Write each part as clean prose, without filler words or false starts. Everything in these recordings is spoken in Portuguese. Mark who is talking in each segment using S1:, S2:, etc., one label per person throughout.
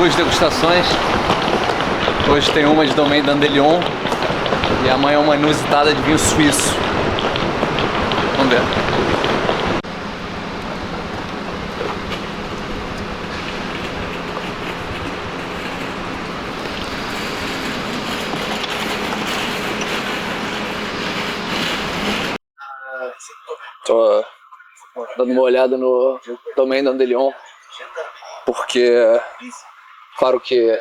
S1: duas degustações. Hoje tem uma de Domaine Dandelion e amanhã uma inusitada de vinho suíço. Vamos ver. Tô dando uma olhada no Domaine Dandelion, porque claro que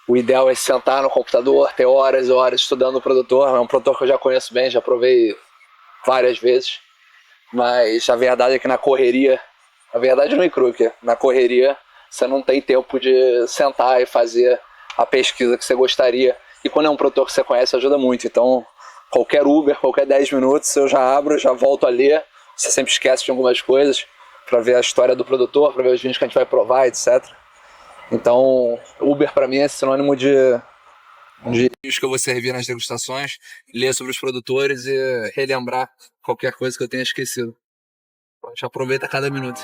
S1: o ideal é sentar no computador, ter horas e horas estudando o produtor. É um produtor que eu já conheço bem, já provei várias vezes, mas a verdade é que na correria, a verdade não é cru, que na correria você não tem tempo de sentar e fazer a pesquisa que você gostaria, e quando é um produtor que você conhece ajuda muito. Então qualquer Uber, qualquer 10 minutos eu já abro, já volto a ler. Você sempre esquece de algumas coisas para ver a história do produtor, para ver os vinhos que a gente vai provar, etc. Então Uber para mim é sinônimo de vinhos que eu vou servir nas degustações, ler sobre os produtores e relembrar qualquer coisa que eu tenha esquecido. A gente aproveita cada minuto.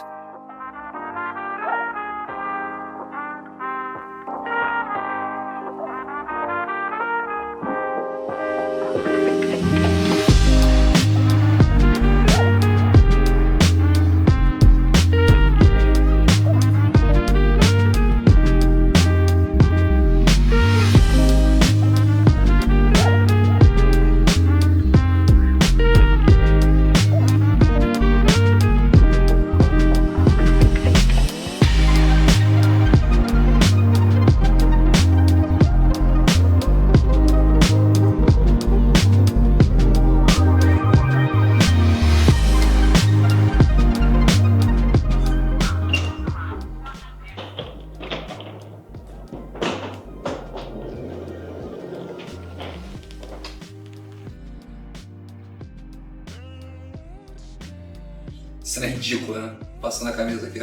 S1: Isso é ridículo, né? Passando a camisa aqui.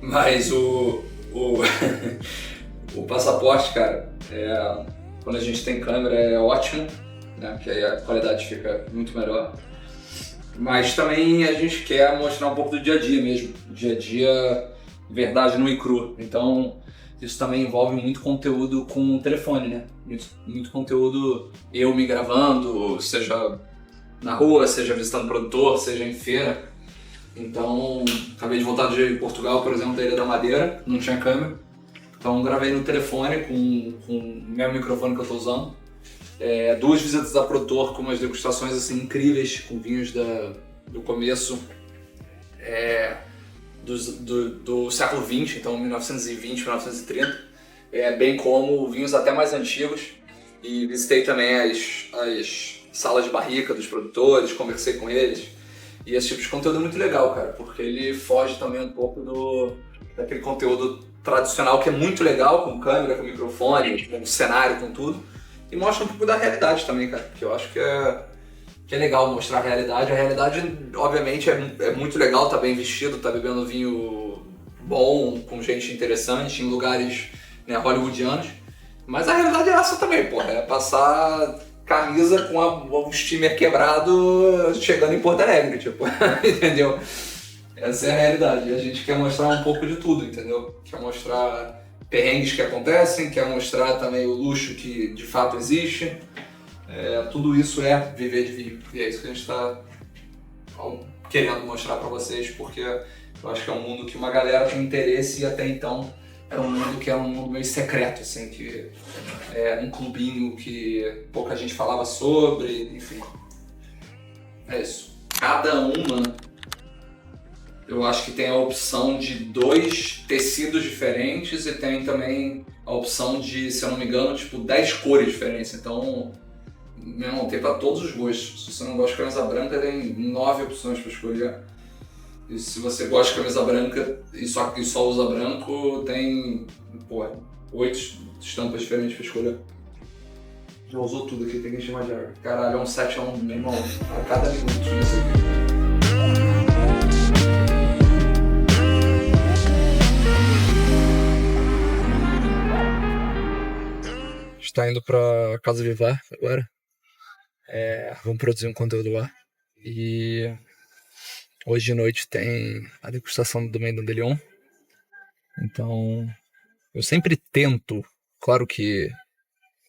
S1: Mas o passaporte, cara, quando a gente tem câmera é ótimo, né? Que aí a qualidade fica muito melhor. Mas também a gente quer mostrar um pouco do dia a dia mesmo. Dia a dia, verdade nu e cru. Então isso também envolve muito conteúdo com o telefone, né? Muito conteúdo eu me gravando, seja na rua, seja visitando produtor, seja em feira. Então, acabei de voltar de Portugal, por exemplo, da Ilha da Madeira, não tinha câmera. Então gravei no telefone com o mesmo microfone que eu estou usando. Duas visitas a produtor com umas degustações assim, incríveis, com vinhos do começo do século XX, então 1920, 1930, bem como vinhos até mais antigos. E visitei também as salas de barrica dos produtores, conversei com eles. E esse tipo de conteúdo é muito legal, cara, porque ele foge também um pouco daquele conteúdo tradicional que é muito legal, com câmera, com microfone, com cenário, com tudo. E mostra um pouco da realidade também, cara, que eu acho que é legal mostrar a realidade. A realidade, obviamente, é muito legal, tá bem vestido, tá bebendo vinho bom, com gente interessante, em lugares, né, hollywoodianos. Mas a realidade é essa também, porra, é passar camisa com o steamer quebrado chegando em Porto Alegre, tipo, entendeu? Essa é a realidade. E a gente quer mostrar um pouco de tudo, entendeu? Quer mostrar perrengues que acontecem, quer mostrar também o luxo que de fato existe. Tudo isso é viver de vinho. E é isso que a gente está querendo mostrar para vocês, porque eu acho que é um mundo que uma galera tem interesse, e até então é um mundo que é um mundo meio secreto, assim, que é um clubinho que pouca gente falava sobre, enfim. É isso. Cada uma, eu acho que tem a opção de 2 tecidos diferentes e tem também a opção de, se eu não me engano, tipo 10 cores diferentes. Então, meu irmão, tem pra todos os gostos. Se você não gosta de camisa branca, tem 9 opções para escolher. E se você gosta de camisa branca e só usa branco, tem 8 estampas diferentes para escolher. Já usou tudo aqui, tem que encher mais de água. Caralho, é um 7-1, meu irmão, a cada minuto isso aqui. Está indo pra Casa Vivar agora. Vamos produzir um conteúdo lá. E hoje de noite tem a degustação do Domaine Dandelion.
S2: Então, eu sempre tento, claro que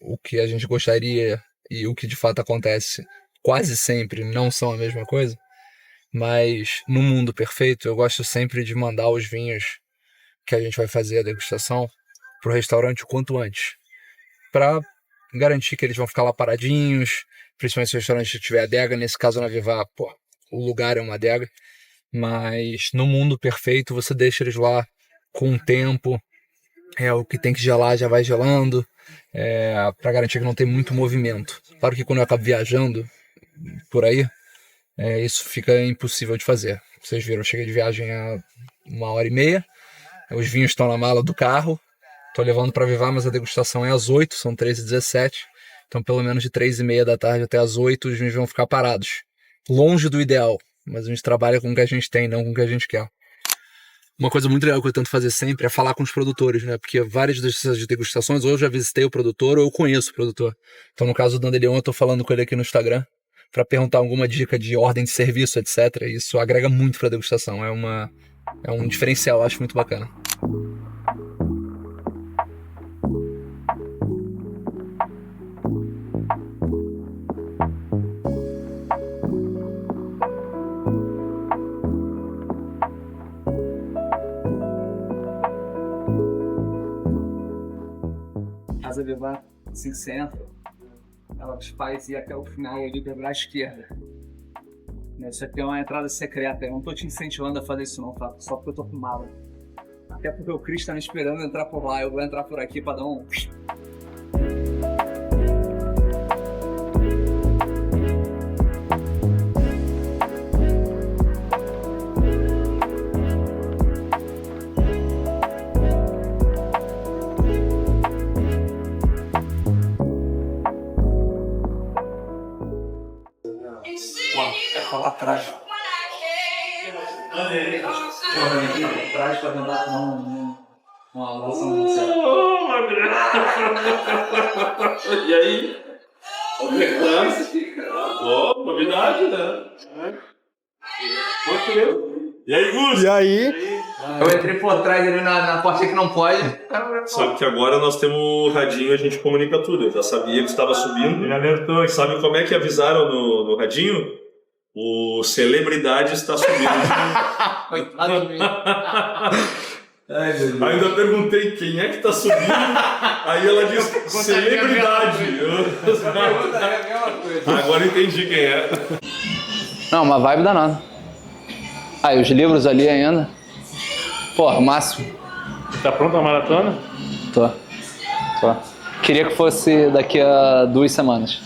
S2: o que a gente gostaria e o que de fato acontece quase sempre não são a mesma coisa, mas no mundo perfeito eu gosto sempre de mandar os vinhos que a gente vai fazer a degustação pro restaurante o quanto antes, para garantir que eles vão ficar lá paradinhos, principalmente se o restaurante tiver adega. Nesse caso na Vivar, pô, o lugar é uma adega, mas no mundo perfeito você deixa eles lá com o tempo, o que tem que gelar já vai gelando, para garantir que não tem muito movimento. Claro que quando eu acabo viajando por aí, isso fica impossível de fazer. Vocês viram, eu cheguei de viagem há 1h30, os vinhos estão na mala do carro, tô levando para Vivar, mas a degustação é às 8, são 13h17, então pelo menos de 3h30 da tarde até às 8 os vinhos vão ficar parados. Longe do ideal, mas a gente trabalha com o que a gente tem, não com o que a gente quer. Uma coisa muito legal que eu tento fazer sempre é falar com os produtores, né? Porque várias dessas degustações, ou eu já visitei o produtor, ou eu conheço o produtor. Então, no caso do Dandelion, eu tô falando com ele aqui no Instagram para perguntar alguma dica de ordem de serviço, etc. E isso agrega muito pra degustação. É um diferencial, eu acho muito bacana. Casa Vivar, assim que você entra, ela te faz ir até o final ali pra esquerda. Isso aqui é uma entrada secreta, eu não tô te incentivando a fazer isso não, tá? Só porque eu tô com mala. Até porque o Chris tá me esperando entrar por lá, eu vou entrar por aqui pra dar um... Lá atrás. Atrás pra tentar uma relação sincera.
S3: E aí? Novidade, né? E aí, Gus?
S4: E aí?
S1: Eu entrei por trás ali na porta que não pode.
S3: Só que agora nós temos o radinho, a gente comunica tudo. Eu já sabia que estava subindo. Ele alertou. Sabe como é que avisaram no radinho? O celebridade está subindo.
S1: Coitado de mim.
S3: Ai, ainda perguntei quem é que está subindo. Aí ela disse celebridade. Agora entendi quem é.
S2: Não, uma vibe danada. Aí, os livros ali ainda. Porra, o máximo.
S4: Tá pronto a maratona?
S2: Tô. Queria que fosse daqui a 2 semanas.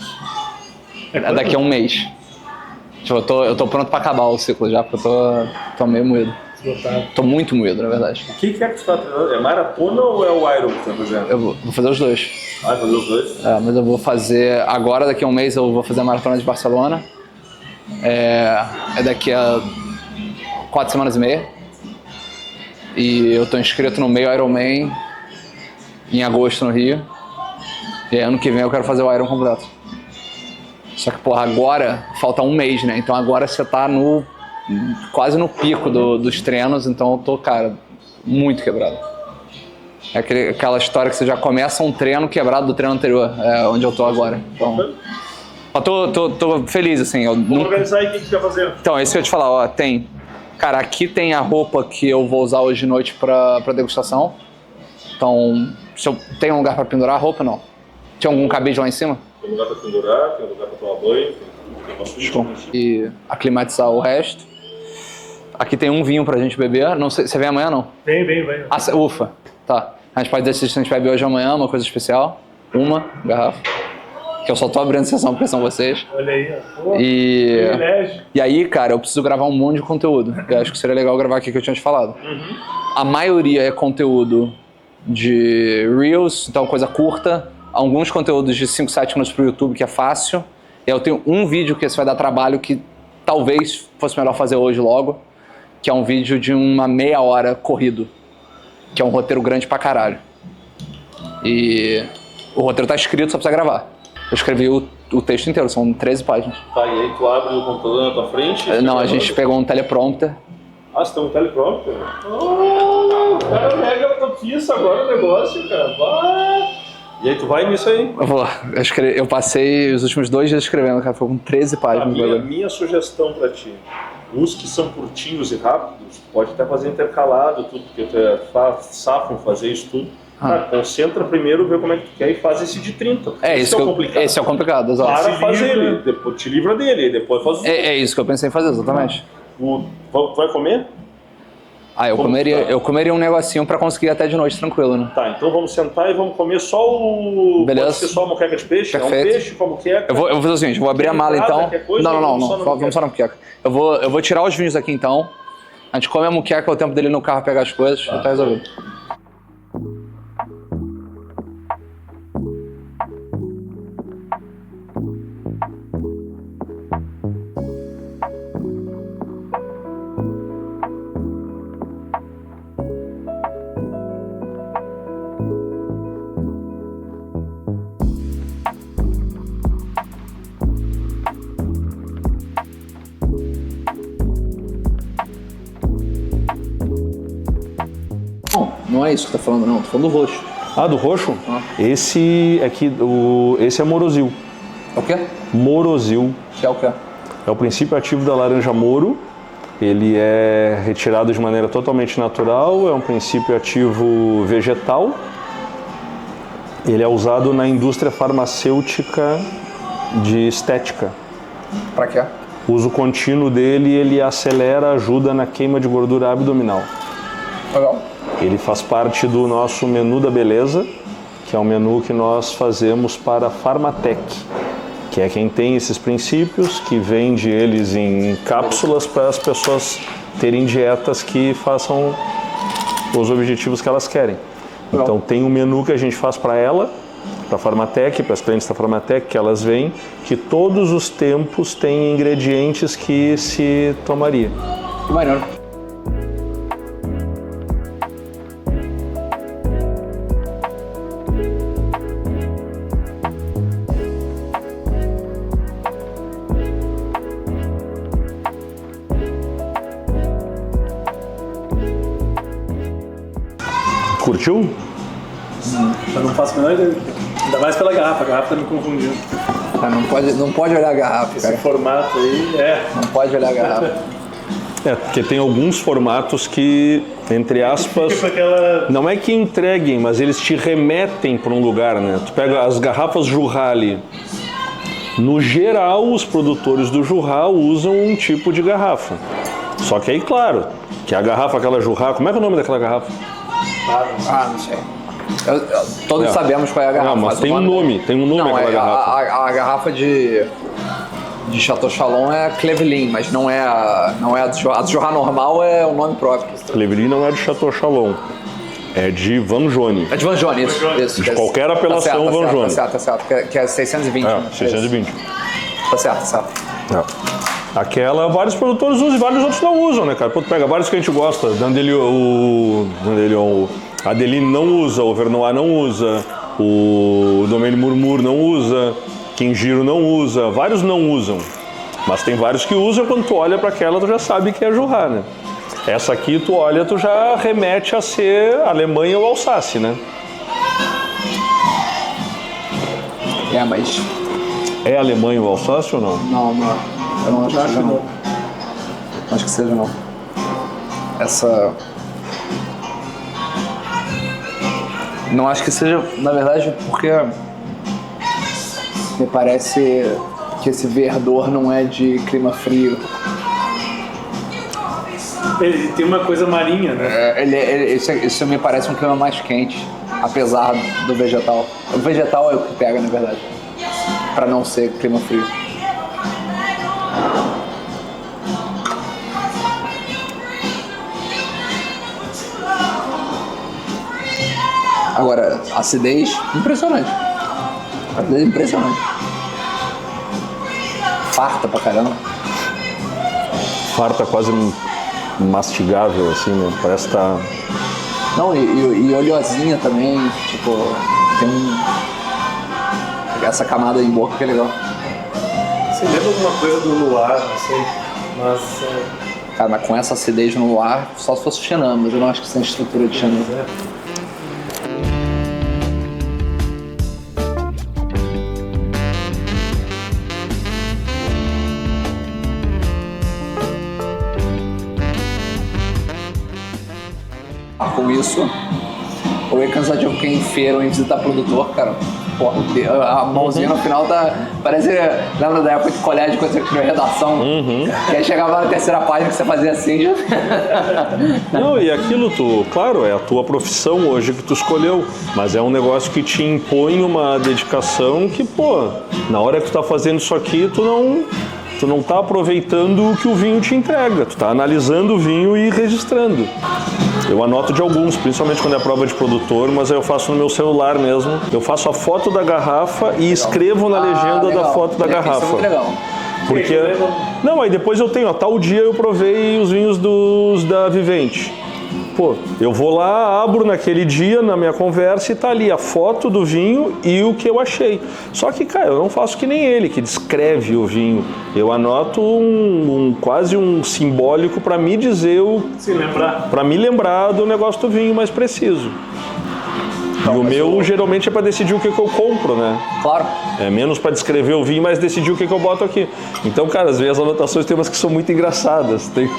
S2: Daqui a 1 mês. Tipo, eu tô pronto pra acabar o ciclo já, porque eu tô meio moído. Tô muito moído, na verdade.
S3: O que é que tu tá treinando? É maratona ou é o Iron que tu tá fazendo?
S2: Eu vou fazer os dois.
S3: Vai fazer os dois?
S2: Mas eu vou fazer... Agora, daqui a 1 mês, eu vou fazer a maratona de Barcelona. É daqui a 4 semanas e meia. E eu tô inscrito no meio Ironman em agosto no Rio. E ano que vem eu quero fazer o Iron completo. Só que, porra, agora falta 1 mês, né? Então agora você tá quase no pico dos treinos, então eu tô, cara, muito quebrado. É aquela história que você já começa um treino quebrado do treino anterior, onde eu tô agora. Então, tô feliz, assim.
S3: Vamos organizar aí o que você quer fazer.
S2: Então, é isso que eu ia te falar, ó, tem... Cara, aqui tem a roupa que eu vou usar hoje de noite pra degustação. Então, se eu tenho um lugar pra pendurar a roupa, não. Tinha algum cabide lá em cima?
S3: Tem lugar pra pendurar, tem lugar pra tomar banho, tem uma suíte.
S2: E aclimatizar o resto. Aqui tem um vinho pra gente beber. Não sei, você vem amanhã, não?
S4: Vem.
S2: Ufa, tá. A gente pode decidir se a gente bebe hoje ou amanhã, uma coisa especial. Uma garrafa. Que eu só tô abrindo sessão porque são vocês.
S4: Olha aí, ó.
S2: E aí, cara, eu preciso gravar um monte de conteúdo. Eu acho que seria legal gravar aqui que eu tinha te falado.
S4: Uhum.
S2: A maioria é conteúdo de Reels, então coisa curta. Alguns conteúdos de 5, 7 minutos pro YouTube, que é fácil. E eu tenho um vídeo que esse vai dar trabalho, que talvez fosse melhor fazer hoje logo, que é um vídeo de uma meia hora corrido, que é um roteiro grande pra caralho. E o roteiro tá escrito, só precisa gravar. Eu escrevi o texto inteiro, são 13 páginas.
S3: Tá, e aí tu abre o computador na tua frente?
S2: Não, a gente pegou um teleprompter.
S3: Ah, você tem um teleprompter? o cara mega propício agora o negócio, cara. E aí tu vai nisso aí?
S2: Eu passei os últimos 2 dias escrevendo, cara, foi com 13 páginas.
S3: Minha sugestão pra ti, os que são curtinhos e rápidos, pode até fazer intercalado, tudo, porque tu safam fazer isso tudo. Cara, concentra primeiro, vê como é que tu quer e faz esse de 30.
S2: Esse é o complicado. Esse é o complicado, exato.
S3: Para fazer ele, depois te livra dele, depois faz o...
S2: É isso que eu pensei em fazer, exatamente.
S3: Tu vai comer?
S2: Eu comeria um negocinho pra conseguir ir até de noite tranquilo, né?
S3: Tá, então vamos sentar e vamos comer só o...
S2: Beleza.
S3: Pode ser só a moqueca de peixe?
S2: Perfeito.
S3: É um peixe com a moqueca?
S2: Eu vou fazer o seguinte, eu vou abrir a mala então. Não. Vamos só na moqueca. Eu vou tirar os vinhos aqui então. A gente come a moqueca, o tempo dele no carro pegar as coisas, tá resolvido. Não é isso que tá falando, não. Tô falando do roxo.
S3: Ah, do roxo? Esse é Morosil.
S2: É o quê?
S3: Morosil.
S2: Que é o quê?
S3: É o princípio ativo da laranja moro. Ele é retirado de maneira totalmente natural, é um princípio ativo vegetal. Ele é usado na indústria farmacêutica de estética.
S2: Pra quê?
S3: O uso contínuo dele, ele acelera, ajuda na queima de gordura abdominal.
S2: Legal.
S3: Ele faz parte do nosso menu da beleza, que é um menu que nós fazemos para a Pharmatec, que é quem tem esses princípios, que vende eles em cápsulas para as pessoas terem dietas que façam os objetivos que elas querem. Então tem um menu que a gente faz para ela, para a Pharmatec, para as clientes da Pharmatec, que elas vêm, que todos os tempos tem ingredientes que se tomaria.
S2: Que maneiro.
S3: Curtiu?
S4: Eu não faço a menor ideia. Ainda mais pela garrafa, a garrafa tá me confundindo.
S2: Não pode olhar a garrafa,
S4: Esse
S2: cara.
S4: formato aí,
S2: Não pode olhar a garrafa.
S3: Porque tem alguns formatos que, entre aspas,
S4: Fica com aquela...
S3: não é que entreguem, mas eles te remetem para um lugar, né? Tu pega as garrafas Jurra ali. No geral, os produtores do Jurra usam um tipo de garrafa. Só que aí, claro, que a garrafa, aquela Jurra, como é que é o nome daquela garrafa?
S2: Não sei. Todos sabemos qual é a garrafa.
S3: Não, mas tem um nome
S2: Não,
S3: aquela garrafa.
S2: A garrafa de Chateau Chalon é Clevelin, mas não é a de Jurra normal, é o nome próprio.
S3: Clevelin não é de Chateau Chalon, é de Vanjone.
S2: É de Vanjone, isso.
S3: De qualquer apelação Vanjone.
S2: Tá certo. Que é 620.
S3: É, 620.
S2: Tá certo.
S3: Aquela, vários produtores usam e vários outros não usam, né, cara? Pô, tu pega vários que a gente gosta. A Adeline não usa, o Vernois não usa, o Domaine Murmur não usa, Quingiro não usa, vários não usam. Mas tem vários que usam, quando tu olha para aquela, tu já sabe que é Jurra, né? Essa aqui, tu olha, tu já remete a ser Alemanha ou Alsácia, né?
S2: Mas...
S3: É Alemanha ou Alsácia ou não?
S2: Não. Eu não acho que seja, não. Acho que seja, não. Essa... Não acho que seja, na verdade, porque me parece que esse verdor não é de clima frio.
S4: Ele tem uma coisa marinha, né?
S2: Isso me parece um clima mais quente, apesar do vegetal. O vegetal é o que pega, na verdade, pra não ser clima frio. Agora, acidez, impressionante. Acidez impressionante. Farta pra caramba.
S3: Farta quase mastigável, assim, né? Parece estar...
S2: Não, e oleosinha também, tipo, tem essa camada em boca que é legal.
S4: Você lembra alguma coisa do Luar, não sei, mas
S1: Cara, mas com essa acidez no ar, só se fosse Chenin, mas eu não acho que isso é estrutura de Chenin. Com isso, ou é cansativo porque em feira ou em visitar produtor, cara, pô, a mãozinha no final parece, lembra da época de colégio quando você criou redação, que aí chegava na terceira página que você fazia assim, já...
S3: Não, e aquilo claro, é a tua profissão hoje que tu escolheu, mas é um negócio que te impõe uma dedicação que, pô, na hora que tu tá fazendo isso aqui, tu não tá aproveitando o que o vinho te entrega, tu tá analisando o vinho e registrando. Eu anoto de alguns, principalmente quando é prova de produtor, mas eu faço no meu celular mesmo. Eu faço a foto da garrafa e escrevo na legenda da foto da garrafa.
S1: Isso é muito legal.
S3: Porque... Não, aí depois eu tenho, tal dia eu provei os vinhos da Vivente. Pô, eu vou lá, abro naquele dia, na minha conversa, e tá ali a foto do vinho e o que eu achei. Só que, cara, eu não faço que nem ele, que descreve o vinho. Eu anoto quase um simbólico para me dizer para me lembrar do negócio do vinho mais preciso. E o meu geralmente é para decidir o que eu compro, né?
S1: Claro.
S3: É menos para descrever o vinho, mas decidir o que eu boto aqui. Então, cara, às vezes as anotações tem umas que são muito engraçadas. Tem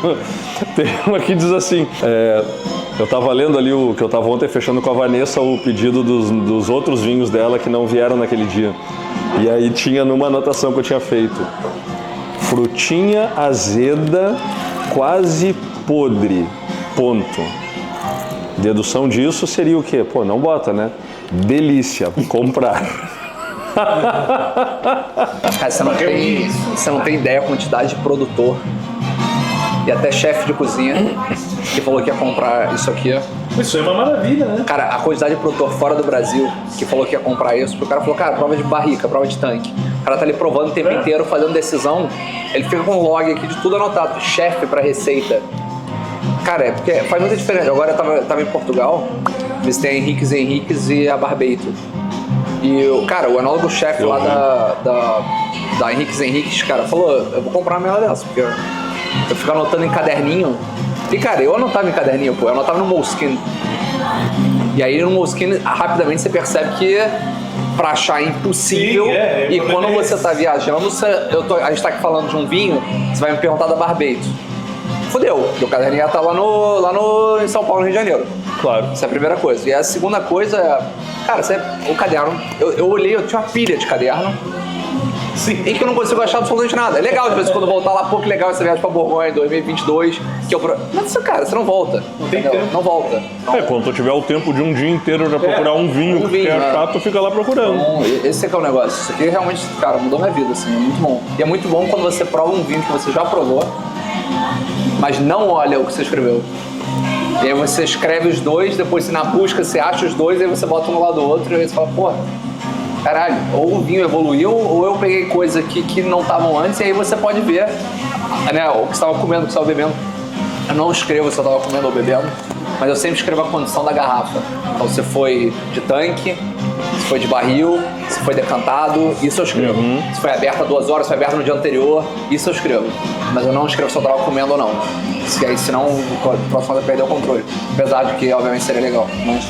S3: uma que diz assim, eu tava lendo ali que eu tava ontem fechando com a Vanessa o pedido dos outros vinhos dela que não vieram naquele dia. E aí tinha numa anotação que eu tinha feito: frutinha azeda, quase podre, ponto. Dedução disso seria o quê? Pô, não bota, né? Delícia, comprar.
S1: Cara, você não tem ideia a quantidade de produtor e até chefe de cozinha que falou que ia comprar isso aqui.
S4: Isso é uma maravilha, né?
S1: Cara, a quantidade de produtor fora do Brasil que falou que ia comprar isso, porque o cara falou, cara, prova de barrica, prova de tanque. O cara tá ali provando o tempo inteiro, fazendo decisão, ele fica com um log aqui de tudo anotado, chefe pra receita. Cara, porque faz muita diferença. Agora eu tava em Portugal, visitei a Henriques e a Barbeito. E, cara, o enólogo-chefe lá da Henriques, cara, falou, eu vou comprar uma melhor dessa, porque eu fico anotando em caderninho. E, cara, eu anotava em caderninho, pô, eu anotava no Moleskine. E aí no Moleskine, rapidamente você percebe que pra achar é impossível. Sim, e quando você tá viajando, a gente tá aqui falando de um vinho, você vai me perguntar da Barbeito. Fudeu, porque o caderninho ia estar lá em São Paulo, no Rio de Janeiro.
S3: Claro.
S1: Essa é a primeira coisa. E a segunda coisa é, cara, o caderno, eu olhei, eu tinha uma pilha de caderno. Sim. Em que eu não consigo achar absolutamente nada. É legal, de vez em quando voltar lá, pô, que legal essa viagem pra Borgonha em 2022. Mas, cara, você não volta.
S4: Não tem tempo.
S1: Não volta.
S3: Quando tu tiver o tempo de um dia inteiro pra procurar um vinho que é chato, fica lá procurando.
S1: Então, esse é que é o negócio. Isso aqui realmente, cara, mudou minha vida, assim, é muito bom. E é muito bom quando você prova um vinho que você já provou, mas não olha o que você escreveu. E aí você escreve os dois, depois na busca você acha os dois, aí você bota um do lado do outro e aí você fala, pô, caralho, ou o vinho evoluiu, ou eu peguei coisas aqui que não estavam antes, e aí você pode ver, né, o que você estava comendo, o que você estava bebendo. Eu não escrevo se eu estava comendo ou bebendo, mas eu sempre escrevo a condição da garrafa. Então se foi de tanque, se foi de barril, se foi decantado, isso eu escrevo. Se foi aberto há 2 horas, se foi aberto no dia anterior, isso eu escrevo. Mas eu não escrevo se eu estava comendo ou não. Aí, senão o próximo vai perder o controle. Apesar de que, obviamente, seria legal. Mas...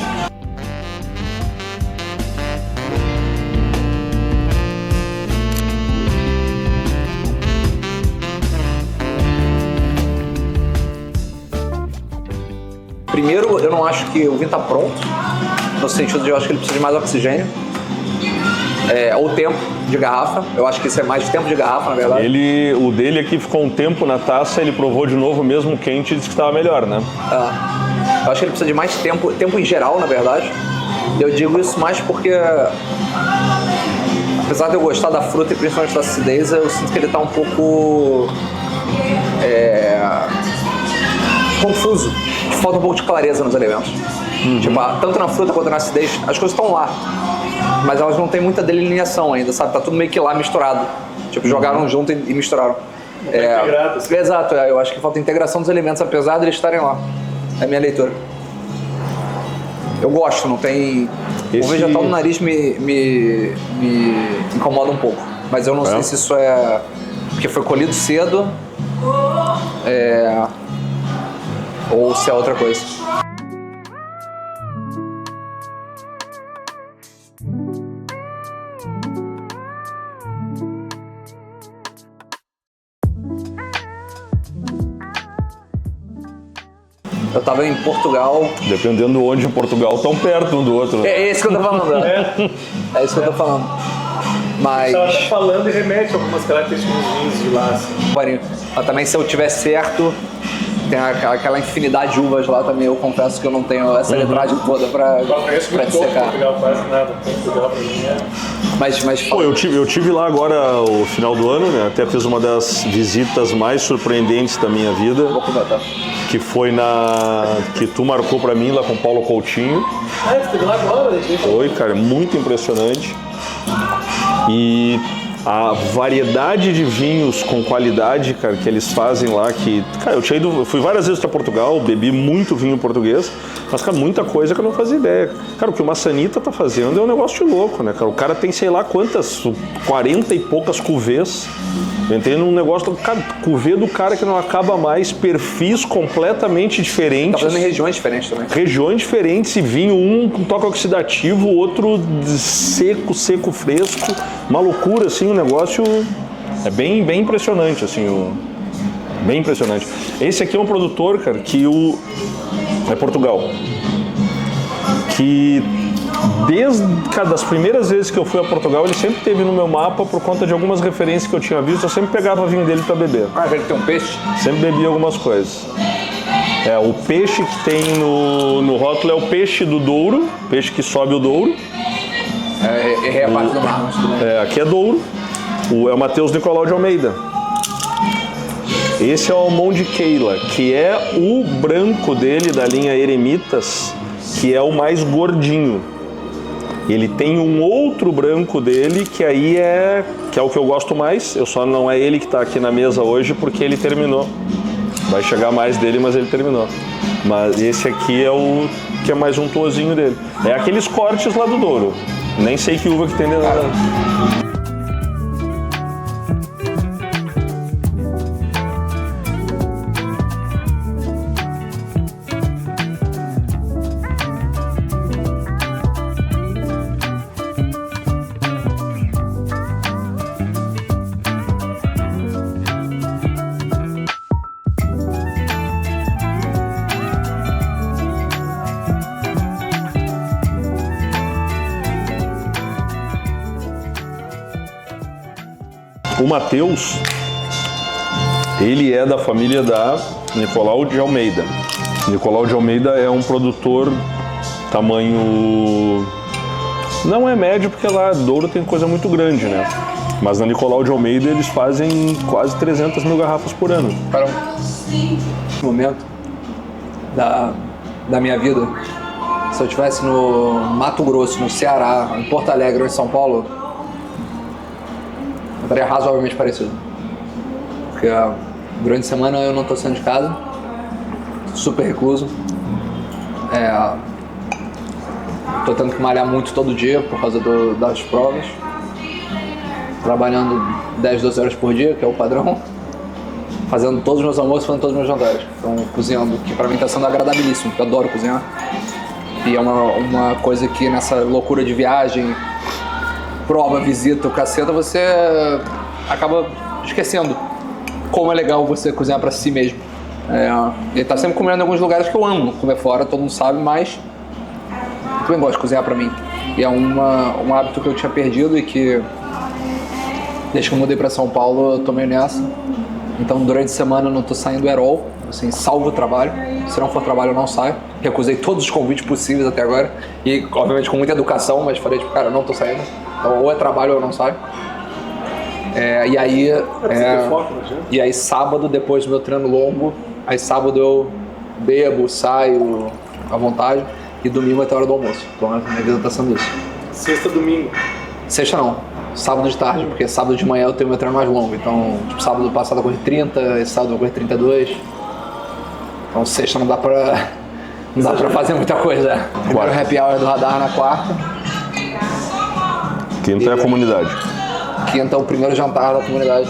S1: Primeiro, eu não acho que o vinho está pronto, no sentido de eu acho que ele precisa de mais oxigênio. Ou tempo de garrafa, eu acho que isso é mais tempo de garrafa, na verdade.
S3: O dele aqui ficou um tempo na taça, ele provou de novo mesmo quente e disse que estava melhor, né?
S1: Eu acho que ele precisa de mais tempo em geral, na verdade. Eu digo isso mais porque, apesar de eu gostar da fruta e principalmente da acidez, eu sinto que ele está um pouco confuso. Falta um pouco de clareza nos elementos. Tipo, tanto na fruta quanto na acidez, as coisas estão lá, mas elas não têm muita delineação ainda, sabe? Tá tudo meio que lá misturado. Tipo, jogaram junto e misturaram.
S4: Integrado, assim.
S1: Exato, eu acho que falta integração dos elementos, apesar de eles estarem lá. É a minha leitura. Eu gosto, não tem... O vegetal no nariz me incomoda um pouco, mas eu não sei se isso é porque foi colhido cedo
S2: ou se é outra coisa. Eu tava em Portugal.
S3: Dependendo de onde em Portugal, tão perto um do outro.
S2: É isso que eu tô falando. É isso que eu tô falando. Mas.
S4: Ela tá falando e remete a algumas características dos vinhos de lá. Assim.
S2: Mas também, se eu tiver certo, tem aquela infinidade de uvas lá também. Eu confesso que eu não tenho essa letragem toda pra dissecar.
S4: Portugal quase nada. Portugal pra mim é...
S3: Mas pô, eu tive lá agora o final do ano, né? Até fiz uma das visitas mais surpreendentes da minha vida.
S2: Vou comentar.
S3: Que foi que tu marcou pra mim lá com o Paulo Coutinho.
S4: Você esteve lá agora?
S3: Foi, cara, muito impressionante. E a variedade de vinhos com qualidade, cara, que eles fazem lá, que... Cara, eu fui várias vezes pra Portugal, bebi muito vinho português, mas, cara, muita coisa que eu não fazia ideia. Cara, o que o Massanita tá fazendo é um negócio de louco, né, cara? O cara tem, sei lá quantas, 40 e poucas cuvês. Eu entrei num negócio, cara, cuvê do cara que não acaba mais, perfis completamente diferentes.
S2: Tá fazendo em regiões diferentes também.
S3: Regiões diferentes e vinho, um com toque oxidativo, outro seco, fresco. Uma loucura, assim, o negócio é bem impressionante, assim, bem impressionante. Esse aqui é um produtor, cara, que é Portugal, que desde das primeiras vezes que eu fui a Portugal, ele sempre teve no meu mapa por conta de algumas referências que eu tinha visto, eu sempre pegava vinho dele para beber.
S2: Ah, ele tem um peixe?
S3: Sempre bebia algumas coisas. O peixe que tem no rótulo é o peixe do Douro, peixe que sobe o Douro.
S2: Errei a parte do mar, mas tudo bem.
S3: Aqui é Douro. É o Matheus Nicolau de Almeida. Esse é o Monte Keila, que é o branco dele da linha Eremitas, que é o mais gordinho. Ele tem um outro branco dele que aí que é o que eu gosto mais. Eu só não é ele que está aqui na mesa hoje porque ele terminou. Vai chegar mais dele, mas ele terminou. Mas esse aqui é o que é mais untuosinho dele. É aqueles cortes lá do Douro. Nem sei que uva que tem dentro da... O Matheus, ele é da família da Nicolau de Almeida. Nicolau de Almeida é um produtor tamanho... Não é médio, porque lá Douro tem coisa muito grande, né? Mas na Nicolau de Almeida eles fazem quase 300 mil garrafas por ano.
S2: Para um momento da minha vida, se eu estivesse no Mato Grosso, no Ceará, em Porto Alegre ou em São Paulo, estaria razoavelmente parecido. Porque durante a semana eu não estou saindo de casa, super recluso. Estou tendo que malhar muito todo dia por causa das provas. Trabalhando 10, 12 horas por dia, que é o padrão. Fazendo todos os meus almoços, fazendo todos os meus jantares. Então, cozinhando, que pra mim está sendo agradabilíssimo, porque eu adoro cozinhar. E é uma coisa que nessa loucura de viagem, prova, visita, o caceta, você acaba esquecendo como é legal você cozinhar pra si mesmo. Ele tá sempre comendo em alguns lugares que eu amo comer fora, todo mundo sabe, mas eu também gosto de cozinhar pra mim. E é um hábito que eu tinha perdido e que desde que eu mudei pra São Paulo eu tô meio nessa. Então durante a semana eu não tô saindo at all, assim, salvo o trabalho. Se não for trabalho eu não saio. Recusei todos os convites possíveis até agora e obviamente com muita educação, mas falei tipo, cara, eu não tô saindo. Então, ou é trabalho ou eu não saio. E aí sábado, depois do meu treino longo, aí sábado eu bebo, saio à vontade e domingo até a hora do almoço. Então a minha vida tá sendo isso.
S4: Sexta, domingo?
S2: Sexta não, sábado de tarde, porque sábado de manhã eu tenho meu treino mais longo. Então, tipo, sábado passado eu corri 30, esse sábado eu corri 32. Então sexta não dá pra fazer muita coisa. Primeiro happy hour do Radar na quarta.
S3: Quinta é a comunidade.
S2: Quinta é o primeiro jantar da comunidade.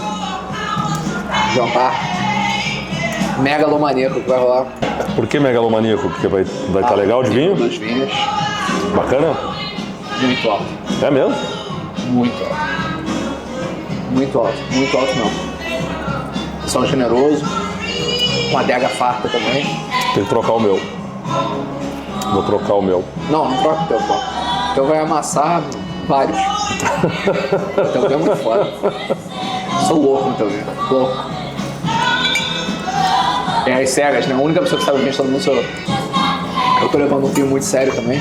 S2: Jantar. megalomaníaco que vai rolar.
S3: Por que megalomaníaco? Porque vai estar legal de vinho?
S2: Dos vinhos.
S3: Bacana?
S2: Muito alto.
S3: É mesmo?
S2: Muito alto. Muito alto. Muito alto não. São generoso. Uma adega farta também.
S3: Tem que trocar o meu. Vou trocar o meu.
S2: Não troca o teu, pô. O teu vai amassar vários. O teu é muito foda. Sou louco no teu vinho. Louco. É as cegas, né? A única pessoa que sabe o vinho de todo mundo sou eu. Eu tô levando um vinho muito sério também.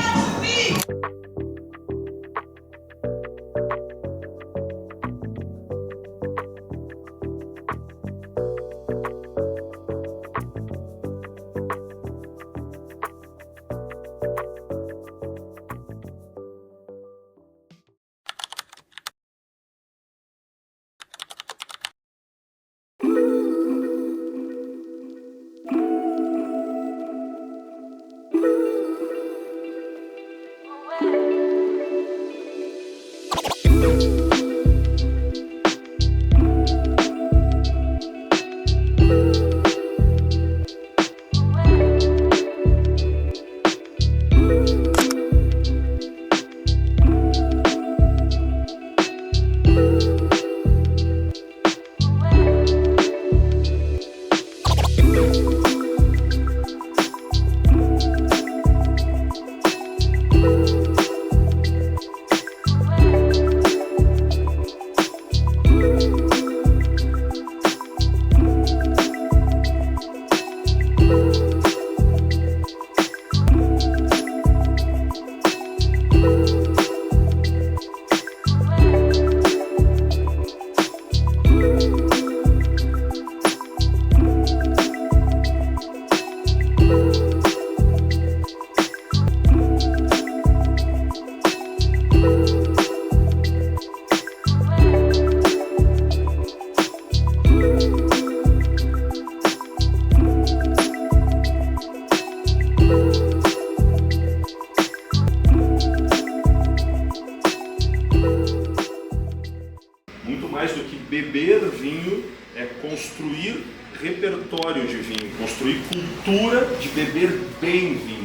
S3: beber vinho é construir repertório de vinho, construir cultura de beber bem vinho,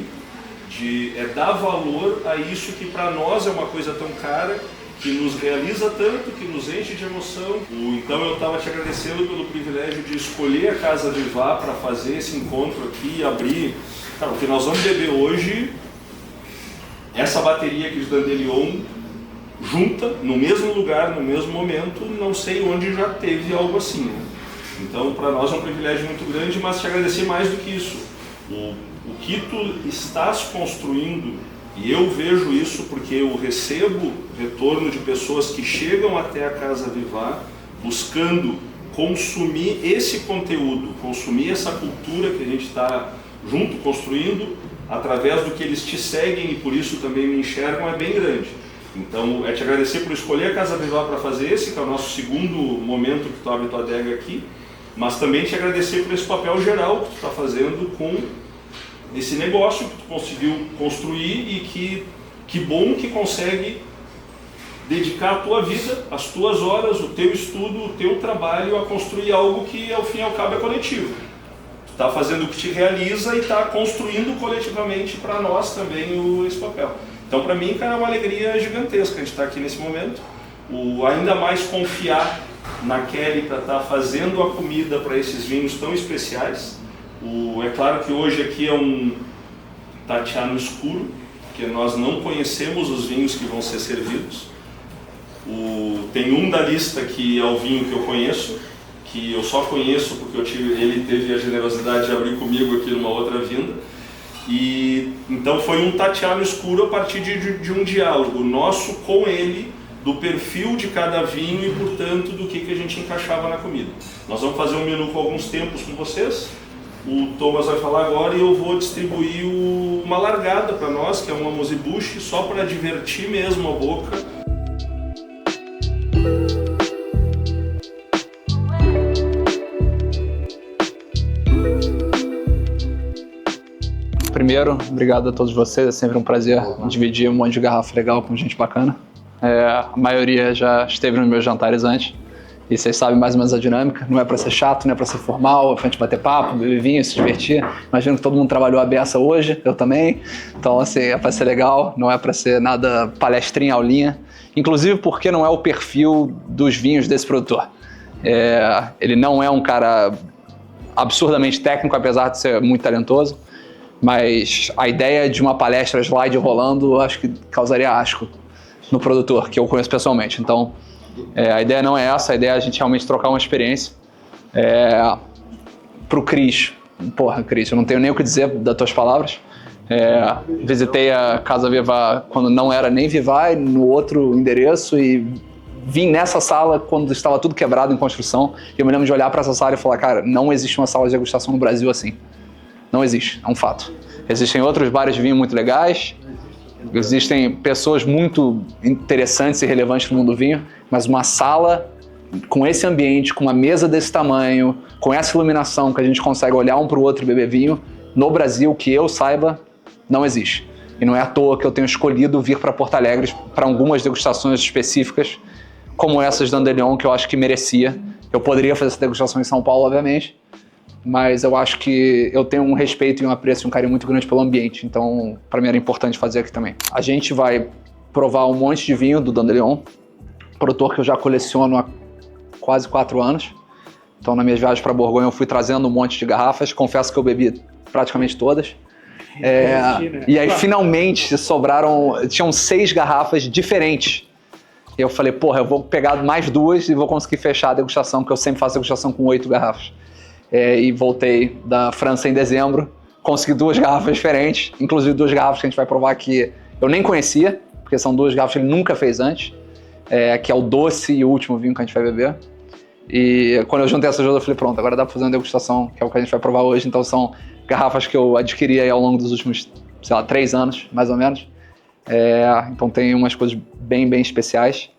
S3: é dar valor a isso que para nós é uma coisa tão cara, que nos realiza tanto, que nos enche de emoção. Então eu estava te agradecendo pelo privilégio de escolher a Casa Vivá para fazer esse encontro aqui e abrir. Cara, o que nós vamos beber hoje, essa bateria aqui de Dandelion, junta, no mesmo lugar, no mesmo momento, não sei onde já teve algo assim, né? Então para nós é um privilégio muito grande, mas te agradecer mais do que isso. O que tu estás construindo, e eu vejo isso porque eu recebo retorno de pessoas que chegam até a Casa Vivá buscando consumir esse conteúdo, consumir essa cultura que a gente está junto construindo, através do que eles te seguem e por isso também me enxergam, é bem grande. Então é te agradecer por escolher a Casa Vivá para fazer esse, que é o nosso segundo momento que tu abre tua adega aqui, mas também te agradecer por esse papel geral que tu está fazendo com esse negócio que tu conseguiu construir e que bom que consegue dedicar a tua vida, as tuas horas, o teu estudo, o teu trabalho a construir algo que ao fim e ao cabo é coletivo. Tu está fazendo o que te realiza e está construindo coletivamente para nós também esse papel. Então para mim, cara, é uma alegria gigantesca a gente estar aqui nesse momento, ainda mais confiar na Kelly para estar fazendo a comida para esses vinhos tão especiais. É claro que hoje aqui é um tatear no escuro, porque nós não conhecemos os vinhos que vão ser servidos. Tem um da lista que é o vinho que eu conheço, que eu só conheço porque ele teve a generosidade de abrir comigo aqui numa outra vinda. E então foi um tatear no escuro a partir de um diálogo nosso com ele, do perfil de cada vinho e, portanto, do que a gente encaixava na comida. Nós vamos fazer um menu com alguns tempos com vocês. O Thomas vai falar agora e eu vou distribuir uma largada para nós, que é uma Amuse-Bouche, só para divertir mesmo a boca.
S2: Primeiro, obrigado a todos vocês, é sempre um prazer dividir um monte de garrafa legal com gente bacana. A maioria já esteve nos meus jantares antes, E vocês sabem mais ou menos a dinâmica, não é para ser chato, não é para ser formal, é pra gente bater papo, beber vinho, se divertir. Imagino que todo mundo trabalhou a beça hoje, eu também. Então, assim, é para ser legal, não é para ser nada palestrinha, aulinha. Inclusive porque não é o perfil dos vinhos desse produtor. Ele não é um cara absurdamente técnico, apesar de ser muito talentoso. Mas a ideia de uma palestra slide rolando, acho que causaria asco no produtor, que eu conheço pessoalmente. Então, a ideia não é essa, a ideia é a gente realmente trocar uma experiência. Pro Cris, porra, Cris, eu não tenho nem o que dizer das tuas palavras. Visitei a Casa Vivá quando não era nem Vivá, no outro endereço, e vim nessa sala quando estava tudo quebrado em construção. E eu me lembro de olhar para essa sala e falar, cara, não existe uma sala de degustação no Brasil assim. Não existe, é um fato. Existem outros bares de vinho muito legais, existem pessoas muito interessantes e relevantes no mundo do vinho, mas uma sala com esse ambiente, com uma mesa desse tamanho, com essa iluminação que a gente consegue olhar um para o outro e beber vinho, no Brasil, que eu saiba, não existe. E não é à toa que eu tenho escolhido vir para Porto Alegre para algumas degustações específicas, como essas da Andelion, que eu acho que merecia. Eu poderia fazer essa degustação em São Paulo, obviamente, mas eu acho que eu tenho um respeito e um apreço e um carinho muito grande pelo ambiente, então para mim era importante fazer aqui também. A gente vai provar um monte de vinho do Dandelion, produtor que eu já coleciono há quase 4 anos. Então nas minhas viagens para Borgonha eu fui trazendo um monte de garrafas, confesso que eu bebi praticamente todas. E aí finalmente tinham 6 garrafas diferentes. E eu falei, porra, eu vou pegar mais 2 e vou conseguir fechar a degustação, porque eu sempre faço degustação com 8 garrafas. E voltei da França em dezembro, consegui 2 garrafas diferentes, inclusive 2 garrafas que a gente vai provar que eu nem conhecia, porque são 2 garrafas que ele nunca fez antes, que é o doce e o último vinho que a gente vai beber. E quando eu juntei essas duas, eu falei, pronto, agora dá pra fazer uma degustação, que é o que a gente vai provar hoje. Então são garrafas que eu adquiri aí ao longo dos últimos, 3 anos, mais ou menos. Então tem umas coisas bem, bem especiais.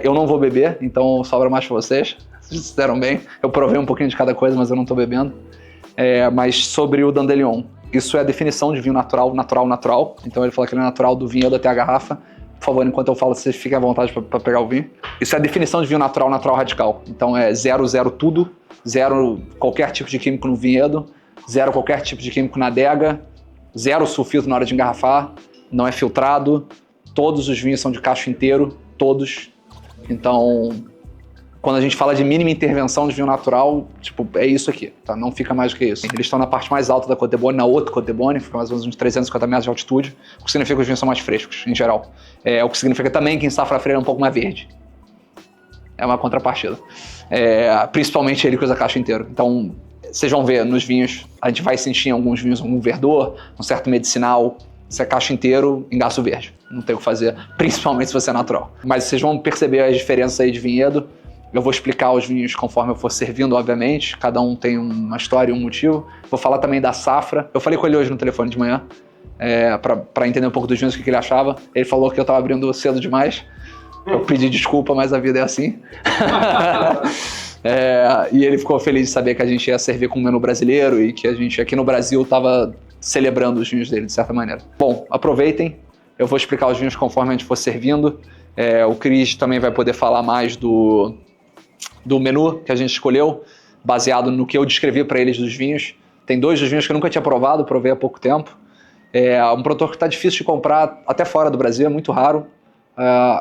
S2: Eu não vou beber, então sobra mais pra vocês. Vocês se deram bem. Eu provei um pouquinho de cada coisa, mas eu não tô bebendo. Mas sobre o Dandelion, isso é a definição de vinho natural. Então ele fala que ele é natural do vinhedo até a garrafa. Por favor, enquanto eu falo, vocês fiquem à vontade para pegar o vinho. Isso é a definição de vinho natural radical. Então é 0 tudo, 0 qualquer tipo de químico no vinhedo, 0 qualquer tipo de químico na adega, 0 sulfito na hora de engarrafar, não é filtrado, todos os vinhos são de cacho inteiro, todos. Então, quando a gente fala de mínima intervenção de vinho natural, é isso aqui, tá? Não fica mais do que isso. Eles estão na parte mais alta da Côte de Beaune, na outra Côte de Beaune, fica mais ou menos uns 350 metros de altitude, o que significa que os vinhos são mais frescos, em geral. O que significa também que em Safra Freira é um pouco mais verde. É uma contrapartida. Principalmente ele que usa cacho inteiro. Então, vocês vão ver nos vinhos, a gente vai sentir em alguns vinhos um verdor, um certo medicinal. Se é cacho inteiro, engaço verde. Não tem o que fazer, principalmente se você é natural. Mas vocês vão perceber as diferenças aí de vinhedo. Eu vou explicar os vinhos conforme eu for servindo, obviamente. Cada um tem uma história e um motivo. Vou falar também da safra. Eu falei com ele hoje no telefone de manhã, para entender um pouco dos vinhos, o que ele achava. Ele falou que eu estava abrindo cedo demais. Eu pedi desculpa, mas a vida é assim. E ele ficou feliz de saber que a gente ia servir com um menu brasileiro e que a gente aqui no Brasil estava celebrando os vinhos dele, de certa maneira. Bom, aproveitem. Eu vou explicar os vinhos conforme a gente for servindo. O Cris também vai poder falar mais do menu que a gente escolheu, baseado no que eu descrevi para eles dos vinhos. Tem 2 dos vinhos que eu nunca tinha provado, provei há pouco tempo. Um produtor que está difícil de comprar até fora do Brasil, é muito raro.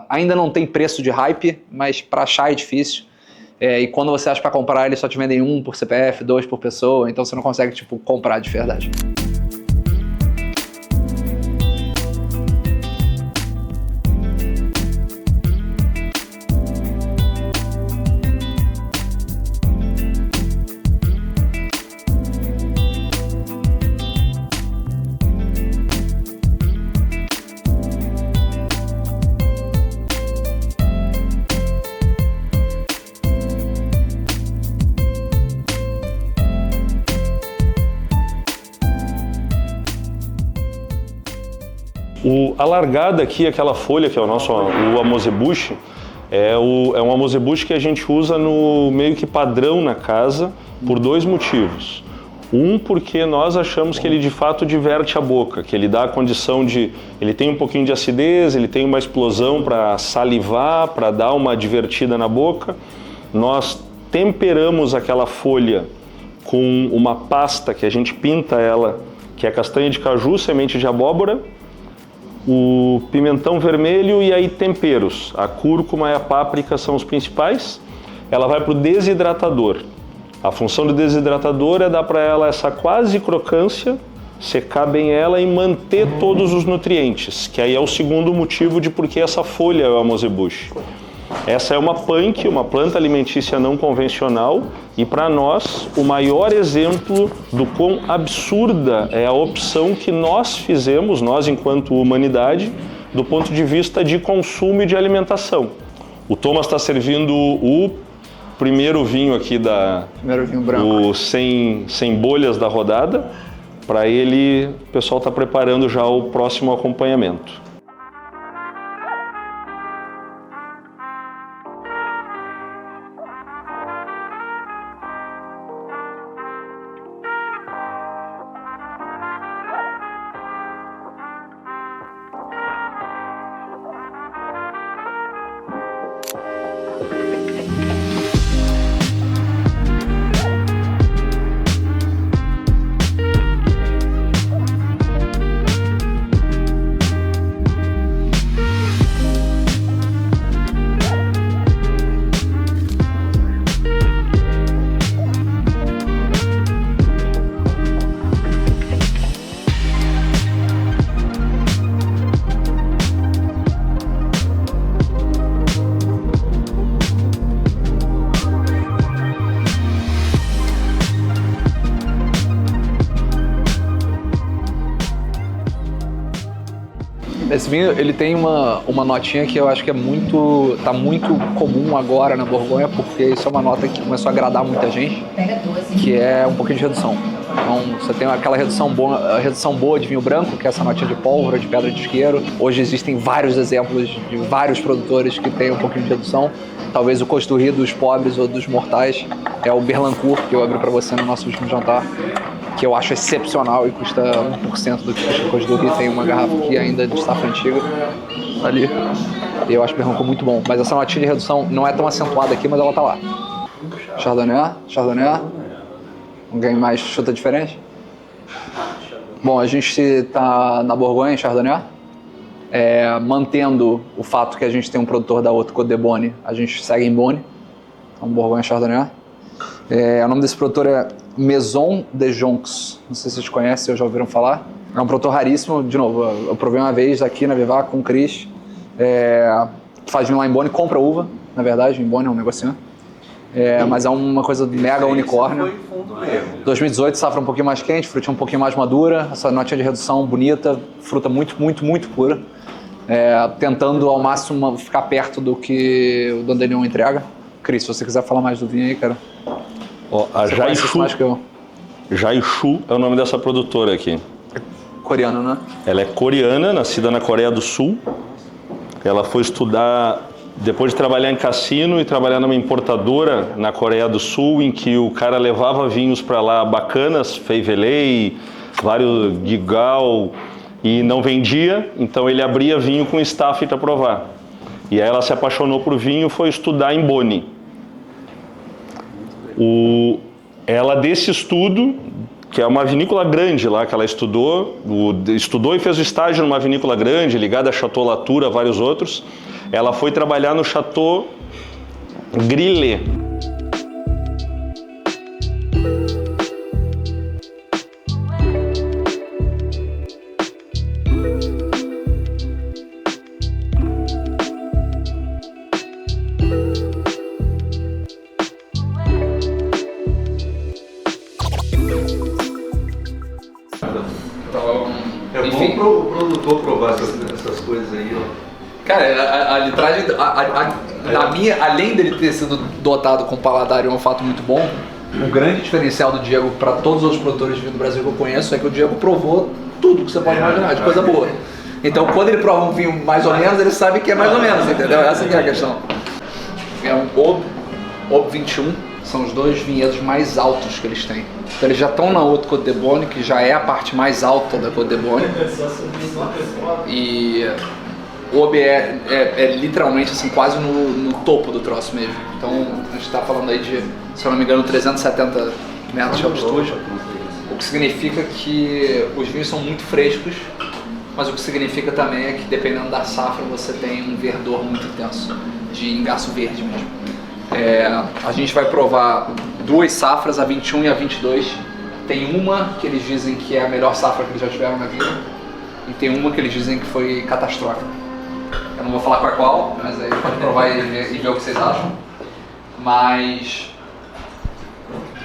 S2: Ainda não tem preço de hype, mas para achar é difícil. E quando você acha para comprar, eles só te vendem 1 por CPF, 2 por pessoa, então você não consegue comprar de verdade.
S3: A largada aqui, aquela folha que é o Amuse-Bouche, é um Amuse-Bouche que a gente usa no meio que padrão na casa por 2 motivos. Um, porque nós achamos que ele de fato diverte a boca, que ele dá a condição de... Ele tem um pouquinho de acidez, ele tem uma explosão para salivar, para dar uma divertida na boca. nós temperamos aquela folha com uma pasta que a gente pinta ela, que é castanha de caju, semente de abóbora, o pimentão vermelho e aí temperos. A cúrcuma e a páprica são os principais. Ela vai para o desidratador. A função do desidratador é dar para ela essa quase crocância, secar bem ela e manter todos os nutrientes, que aí é o segundo motivo de por que essa folha é o amozebushi. Essa é uma punk, uma planta alimentícia não convencional, e para nós o maior exemplo do quão absurda é a opção que nós fizemos, nós enquanto humanidade, do ponto de vista de consumo e de alimentação. O Thomas está servindo o primeiro vinho aqui
S2: Primeiro vinho branco.
S3: o sem bolhas da rodada. Para ele, o pessoal está preparando já o próximo acompanhamento.
S2: Esse vinho, ele tem uma notinha que eu acho que tá muito comum agora na Borgonha, porque isso é uma nota que começou a agradar muita gente, que é um pouquinho de redução. Então, você tem aquela redução boa de vinho branco, que é essa notinha de pólvora, de pedra de isqueiro. Hoje existem vários exemplos de vários produtores que têm um pouquinho de redução. Talvez o Costa-Rio dos pobres ou dos mortais é o Berlancourt, que eu abri para você no nosso último jantar, que eu acho excepcional e custa 1% do que custa o Costa-Rio. Tem uma garrafa que ainda de safra antiga ali. E eu acho o Berlancourt muito bom. Mas essa notinha de redução não é tão acentuada aqui, mas ela tá lá. Chardonnay. Alguém mais chuta diferente? Bom, a gente tá na Borgonha, em Chardonnay. Mantendo o fato que a gente tem um produtor da Haute Côte de Beaune, a gente segue em Beaune. Então, Borgonha Chardonnay. O nome desse produtor é Maison de Joncs. Não sei se vocês conhecem ou já ouviram falar. É um produtor raríssimo. De novo, eu provei uma vez aqui na Vivac com o Chris. Faz vinho lá em Beaune, compra uva, na verdade, em Beaune é um negocinho. Mas é uma coisa mega unicórnio. 2018, safra um pouquinho mais quente, frutinha um pouquinho mais madura, essa notinha de redução bonita, fruta muito, muito, muito pura. Tentando ao máximo ficar perto do que o Dandelion entrega. Cris, se você quiser falar mais do vinho aí, cara.
S3: A Jaichu é o nome dessa produtora aqui.
S2: Coreana, né?
S3: Ela é coreana, nascida na Coreia do Sul. Ela foi estudar, depois de trabalhar em cassino e trabalhar numa importadora na Coreia do Sul, em que o cara levava vinhos para lá bacanas, Feivelei, vários Gigal, e não vendia, então ele abria vinho com staff para provar. E aí ela se apaixonou por vinho e foi estudar em Beaune. Ela desse estudo, que é uma vinícola grande lá que ela estudou e fez o estágio numa vinícola grande, ligada a Chateau Latour, a vários outros. Ela foi trabalhar no Chateau Grillet.
S5: É bom pro produtor provar essas coisas aí, ó.
S2: Cara, a litragem, na minha, além dele ter sido dotado com paladar e um olfato muito bom, o grande diferencial do Diego para todos os produtores de vinho do Brasil que eu conheço é que o Diego provou tudo que você pode imaginar, de coisa boa. Então, quando ele prova um vinho mais ou menos, ele sabe que é mais ou menos, entendeu? Essa que é a questão. É um Ob 21, são os dois vinhedos mais altos que eles têm. Então, eles já estão na Haute Côte de Beaune, que já é a parte mais alta da Côte de Beaune. E
S1: o OBE é literalmente assim, quase no topo do troço mesmo. Então a gente está falando aí de, se eu não me engano, 370 metros de altitude. O que significa que os vinhos são muito frescos, mas o que significa também é que dependendo da safra você tem um verdor muito intenso, de engaço verde mesmo. A gente vai provar 2 safras, a 21 e a 22. Tem uma que eles dizem que é a melhor safra que eles já tiveram na vida, e tem uma que eles dizem que foi catastrófica. Eu não vou falar qual, mas aí pode provar e ver o que vocês acham. Mas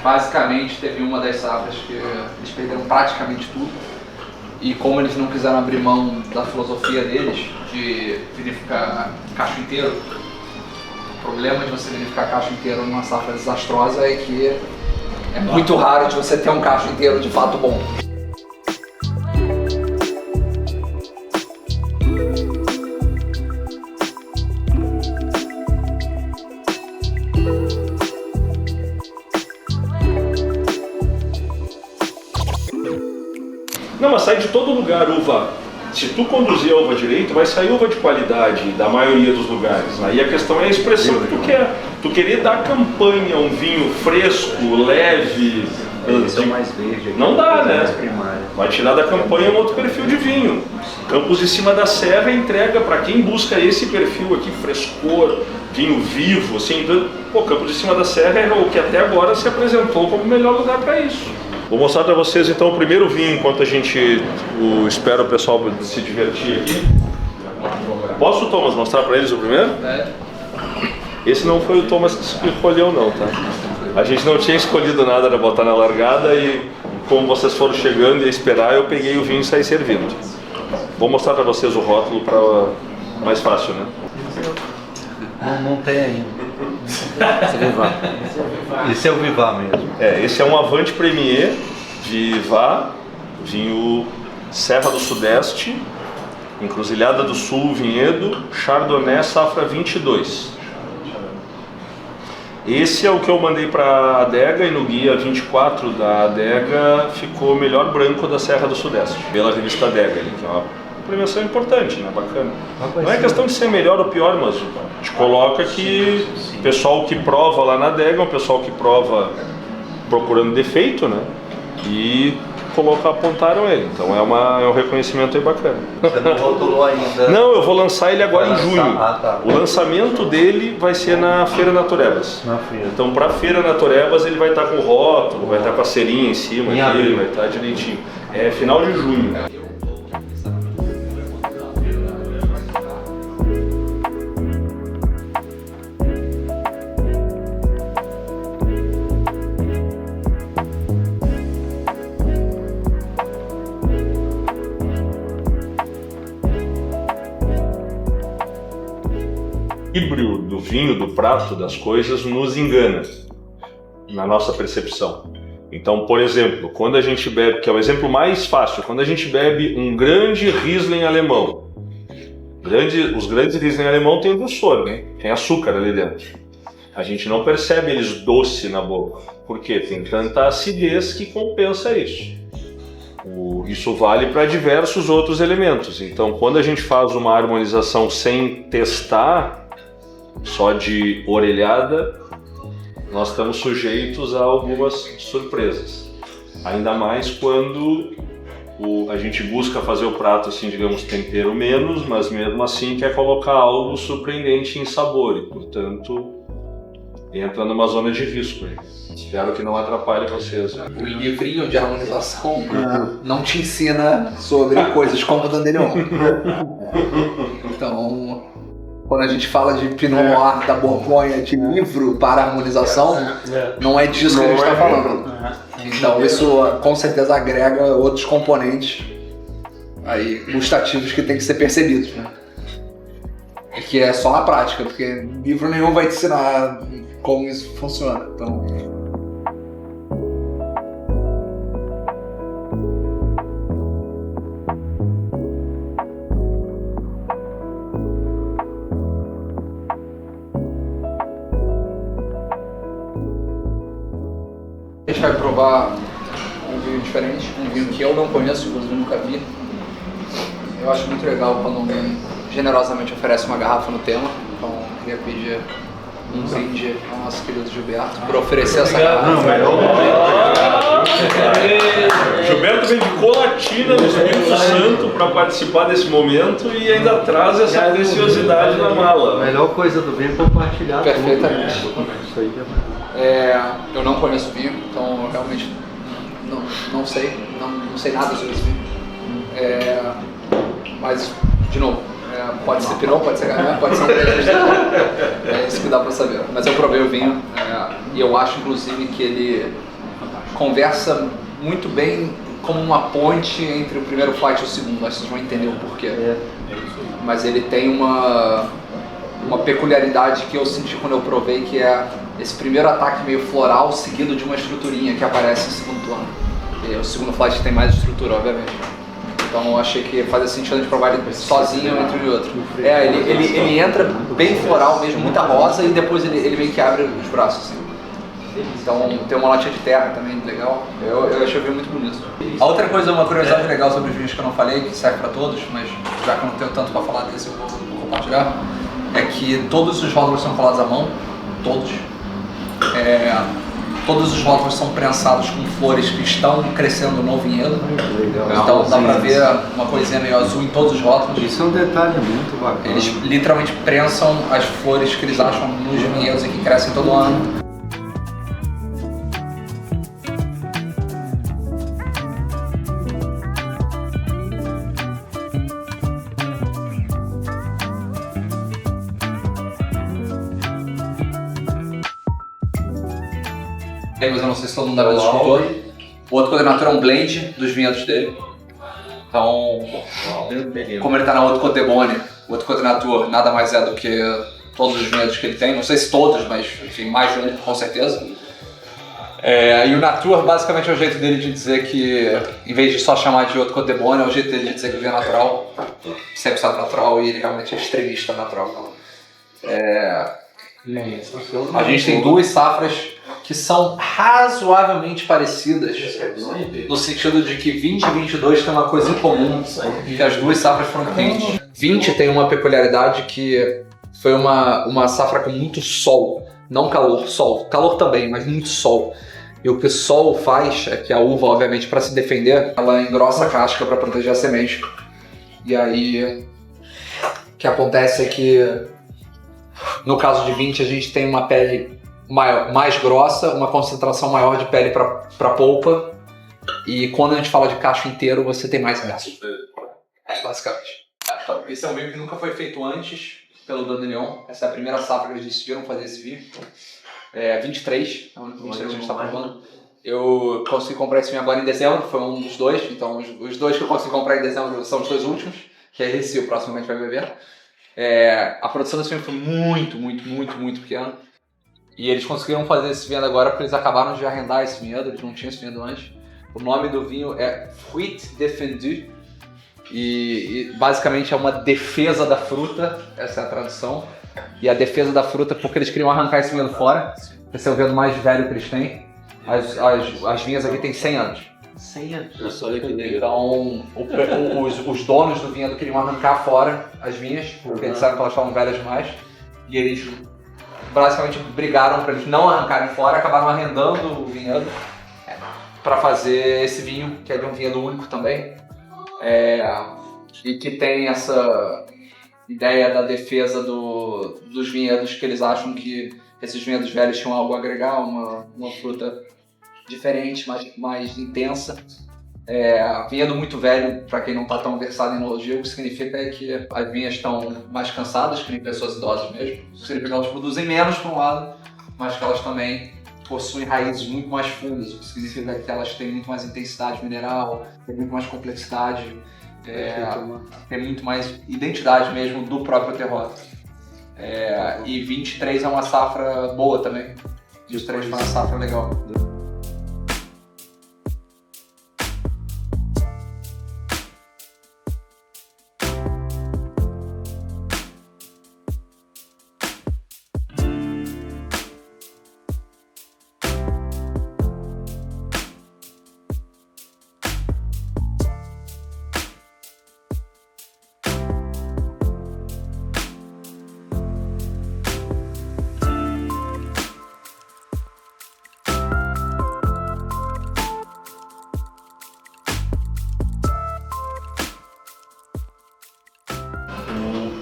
S1: basicamente teve uma das safras que eles perderam praticamente tudo, e como eles não quiseram abrir mão da filosofia deles de vinificar cacho inteiro, o problema de você vinificar cacho inteiro numa safra desastrosa é que é muito raro de você ter um cacho inteiro de fato bom.
S3: Não, mas sai de todo lugar uva. Se tu conduzir a uva direito, vai sair uva de qualidade da maioria dos lugares. Aí a questão é a expressão que tu quer. Tu querer dar campanha um vinho fresco, leve...
S5: Esse é o mais verde aqui.
S3: Não dá, né?
S5: Mais primário.
S3: Vai tirar da campanha um outro perfil de vinho. Campos de Cima da Serra entrega para quem busca esse perfil aqui, frescor, vinho vivo, assim. Pô, Campos de Cima da Serra é o que até agora se apresentou como o melhor lugar para isso. Vou mostrar para vocês então o primeiro vinho, enquanto a gente espera o pessoal se divertir aqui. Posso, Thomas, mostrar para eles o primeiro? Esse não foi o Thomas que escolheu não, tá? A gente não tinha escolhido nada para botar na largada e como vocês foram chegando e ia esperar, eu peguei o vinho e saí servindo. Vou mostrar para vocês o rótulo para mais fácil, né?
S5: Não tem ainda. Esse é o Vivá. Esse é o Vivá mesmo.
S3: Esse é um Avante Premier de Vivá, vinho Serra do Sudeste, Encruzilhada do Sul, Vinhedo, Chardonnay, safra 22. Esse é o que eu mandei para a adega e no guia 24 da adega ficou o melhor branco da Serra do Sudeste, pela revista Adega, que é uma premiação importante, né? Bacana. Não é questão de ser melhor ou pior, mas a gente coloca que o pessoal que prova lá na adega é um pessoal que prova procurando defeito, né? E apontaram ele, então é um reconhecimento aí bacana.
S5: Você não rotulou ainda?
S3: Não, eu vou lançar ele agora em junho.
S5: Tá.
S3: O lançamento dele vai ser na Feira Naturebas.
S5: Na feira.
S3: Então para a Feira Naturebas ele vai estar com o rótulo, vai estar com a serinha em cima, aqui, vai estar direitinho. É final de junho. O equilíbrio do vinho, do prato, das coisas nos engana na nossa percepção. Então, por exemplo, quando a gente bebe, que é o exemplo mais fácil, quando a gente bebe um grande Riesling alemão, os grandes Riesling alemão têm doçor, né? Tem açúcar ali dentro. A gente não percebe eles doce na boca, porque tem tanta acidez que compensa isso. Isso vale para diversos outros elementos. Então, quando a gente faz uma harmonização sem testar, só de orelhada, nós estamos sujeitos a algumas surpresas. Ainda mais quando a gente busca fazer o prato, assim, digamos, tempero menos, mas mesmo assim quer colocar algo surpreendente em sabor e, portanto, entra numa zona de risco. Espero que não atrapalhe vocês.
S1: O livrinho de harmonização não te ensina sobre coisas como o Dandelion. Então, quando a gente fala de Pinot Noir da Borgonha de livro para harmonização, não é disso que a gente está falando. Então isso com certeza agrega outros componentes aí, gustativos que tem que ser percebidos, né? E que é só na prática, porque livro nenhum vai te ensinar como isso funciona. Então... A gente vai provar um vinho diferente, um vinho que eu não conheço, inclusive nunca vi. Eu acho muito legal quando alguém generosamente oferece uma garrafa no tema, então queria pedir um brinde ao nosso querido Gilberto por oferecer essa garrafa.
S3: Gilberto vem de Colatina, no Espírito Santo, para participar desse momento e ainda traz essa preciosidade na mala.
S5: A melhor coisa do vinho é compartilhar.
S1: Perfeitamente.
S5: Tudo, né? Isso aí é
S1: Eu não conheço vinho, então eu realmente não sei nada sobre esse vinho. Mas, de novo, pode ser Pinot, pode ser Gamay, pode ser um Grenache. É isso que dá pra saber. Mas eu provei o vinho e eu acho, inclusive, que ele conversa muito bem como uma ponte entre o primeiro flight e o segundo. Acho que vocês vão entender o porquê. Mas ele tem uma peculiaridade que eu senti quando eu provei, que é esse primeiro ataque meio floral seguido de uma estruturinha que aparece no segundo plano. E o segundo flight tem mais estrutura, obviamente. Então eu achei que fazia sentido a gente provar ele sozinho entre um e outro. Ele entra bem floral mesmo, muita rosa, e depois ele meio que abre os braços assim. Então tem uma latinha de terra também legal. Eu achei o vinho muito bonito. A outra coisa, uma curiosidade legal sobre os vinhos que eu não falei, que serve para todos, mas já que eu não tenho tanto para falar desse, eu vou compartilhar, é que todos os rótulos são colados à mão, todos. Todos os rótulos são prensados com flores que estão crescendo no vinhedo. Então dá pra ver uma coisinha meio azul em todos os rótulos.
S5: Isso é um detalhe muito bacana.
S1: Eles literalmente prensam as flores que eles acham nos vinhedos e que crescem todo ano. Mas eu não sei se todo mundo da mesa escutou. O Haute Côte Nature é um blend dos vinhedos dele. Então, como ele está na Haute Côte de Beaune, o Haute Côte Nature nada mais é do que todos os vinhedos que ele tem. Não sei se todos, mas enfim, mais de um com certeza. E o Nature basicamente é o jeito dele de dizer que, em vez de só chamar de Haute Côte de Beaune, é o jeito dele de dizer que o vinho é natural. 100% natural, e ele realmente é extremista natural. A gente tem duas safras que são razoavelmente parecidas, no sentido de que 20 e 22 tem uma coisa em comum, que as duas safras foram quentes. 20 tem uma peculiaridade que foi uma safra com muito sol, não calor, sol. Calor também, mas muito sol. E o que o sol faz é que a uva, obviamente, para se defender, ela engrossa a casca para proteger a semente. E aí, o que acontece é que, no caso de 20, a gente tem uma pele mais grossa, uma concentração maior de pele para polpa, e quando a gente fala de cacho inteiro, você tem mais gasto. Basicamente. Esse é um vinho que nunca foi feito antes pelo Dandelion. Essa é a primeira safra que eles decidiram fazer esse vinho. 23, é o único 23 que a gente está provando. Eu consegui comprar esse vinho agora em dezembro, foi um dos dois, então os dois que eu consegui comprar em dezembro são os dois últimos, que é esse e o próximo que a gente vai beber. A produção desse vinho foi muito pequena. E eles conseguiram fazer esse vinho agora porque eles acabaram de arrendar esse vinhedo, eles não tinham esse vinhedo antes. O nome do vinho é Fruit Défendu e basicamente é uma defesa da fruta, essa é a tradução. E a defesa da fruta porque eles queriam arrancar esse vinhedo fora. Esse é o vinhedo mais velho que eles têm. As vinhas aqui têm 100 anos.
S5: 100 anos.
S1: Então, os donos do vinhedo queriam arrancar fora as vinhas, porque eles sabem que elas estavam velhas demais. E eles basicamente brigaram para eles não arrancarem fora, acabaram arrendando o vinhedo para fazer esse vinho, que é de um vinhedo único também. E que tem essa ideia da defesa dos vinhedos, que eles acham que esses vinhedos velhos tinham algo a agregar, uma fruta diferente, mais intensa. Vinhedo muito velho, para quem não está tão versado em enologia, o que significa é que as vinhas estão mais cansadas, que nem pessoas idosas mesmo. Significa que elas produzem menos por um lado, mas que elas também possuem raízes muito mais fundas, o que significa que elas têm muito mais intensidade mineral, têm muito mais complexidade, tem muito mais identidade mesmo do próprio terroir. E 23 é uma safra boa também. 23 foi uma safra legal.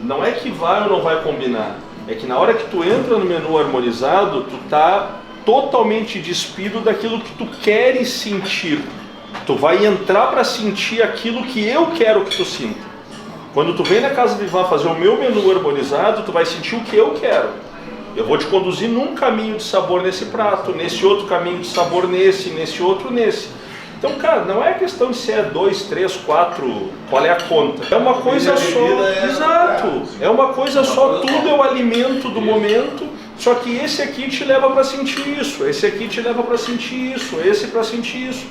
S3: não é que vai ou não vai combinar, é que na hora que tu entra no menu harmonizado, tu tá totalmente despido daquilo que tu queres sentir. Tu vai entrar para sentir aquilo que eu quero que tu sinta. Quando tu vem na Casa Vivá fazer o meu menu harmonizado, tu vai sentir o que eu quero. Eu vou te conduzir num caminho de sabor nesse prato, nesse outro caminho de sabor nesse outro nesse. Então, cara, não é questão de se é 2, 3, 4, qual é a conta. É uma coisa só, exato. É uma coisa só, tudo é o alimento do momento, só que esse aqui te leva para sentir isso, esse aqui te leva para sentir isso, esse para sentir isso.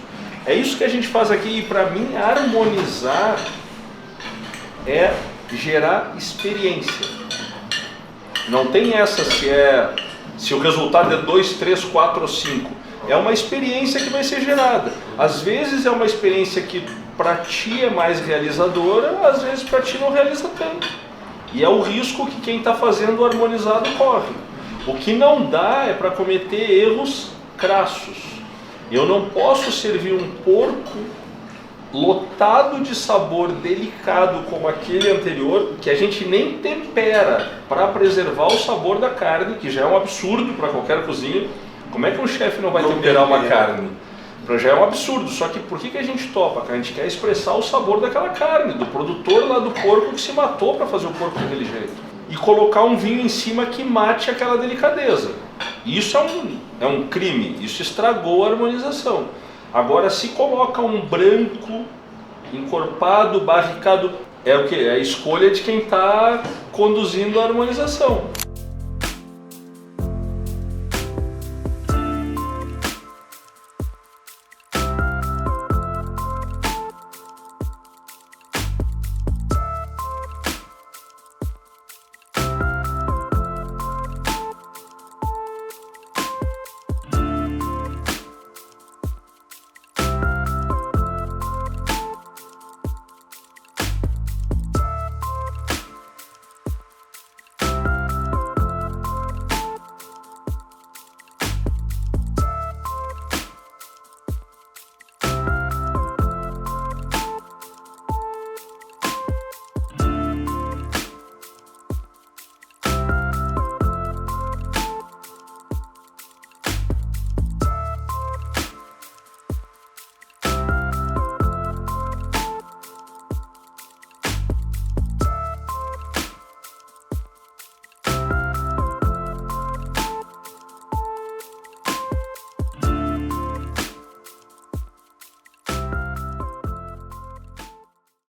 S3: É isso que a gente faz aqui, e para mim harmonizar é gerar experiência. Não tem essa se o resultado é 2, 3, 4 ou 5. É uma experiência que vai ser gerada. Às vezes é uma experiência que para ti é mais realizadora, às vezes para ti não realiza tanto. E é o risco que quem está fazendo o harmonizado corre. O que não dá é para cometer erros crassos. Eu não posso servir um porco lotado de sabor delicado como aquele anterior, que a gente nem tempera para preservar o sabor da carne, que já é um absurdo para qualquer cozinha. Como é que um chefe não vai temperar uma carne? Já é um absurdo, só que por que a gente topa? A gente quer expressar o sabor daquela carne, do produtor lá do porco que se matou para fazer o porco daquele jeito. E colocar um vinho em cima que mate aquela delicadeza. Isso é um crime, isso estragou a harmonização. Agora, se coloca um branco, encorpado, barricado, é o que? É a escolha de quem está conduzindo a harmonização.